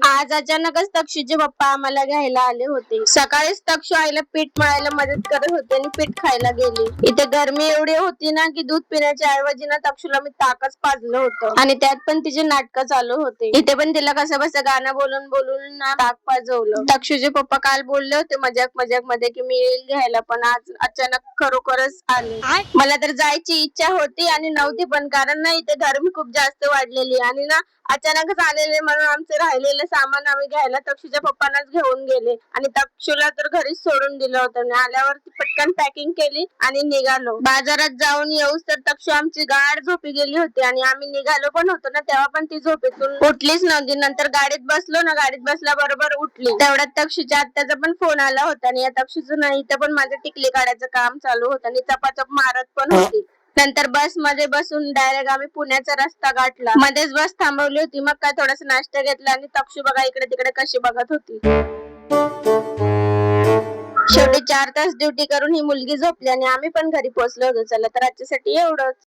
आज अचानकच तक्षूचे पप्पा आम्हाला घ्यायला आले होते. सकाळीच तक्षू आईला पीठ मळायला मदत करत होते आणि पीठ खायला गेले. इथे गरमी एवढी होती ना की दूध पिण्याच्या ऐवजी ना तक्षूला मी ताकच पाजलं होतं आणि त्यात पण तिचे नाटकं चालू होते. इथे पण तिला कसं बस गाणं बोलून बोलून ना ताक पाजवलं. तक्षूचे पप्पा काल बोलले होते मजाक मध्ये की मी येईल घ्यायला, पण आज अचानक खरोखरच आले. मला तर जायची इच्छा होती आणि नव्हती पण, कारण ना इथे गरमी खूप जास्त वाढलेली आणि ना अचानकच आलेले म्हणून आमचे राहिलेले सामान आम्ही घ्यायला तक्षूच्या पप्पांनाच घेऊन गेले आणि तक्षूला तर घरीच सोडून दिलं होतं. आणि आल्यावर पटकन पॅकिंग केली आणि निघालो. बाजारात जाऊन येऊस तर तक्षू आमची गाढ झोपी गेली होती आणि आम्ही निघालो पण होतो ना तेव्हा पण ती झोपेतून उठलीच नव्हती. नंतर गाडीत बसलो ना, गाडीत बसल्याबरोबर उठली. तेवढ्यात तक्षूच्या आत्याचा पण फोन आला होता आणि या तक्षूचं नाही तर पण माझं टिकली काढायचं काम चालू होतं आणि चपाचप मारत पण होती. नंतर बस मध्ये बसून डायरेक्ट आम्ही पुण्याचा रस्ता गाठला. मध्येच बस थांबवली होती, मग काय थोडासा नाश्ता घेतला आणि तक्षू बघा इकडे तिकडे कशी बघत होती. शेवटी 4 तास ड्युटी करून ही मुलगी झोपली आणि आम्ही पण घरी पोहोचलो होतो. चला तर आजच्यासाठी एवढंच.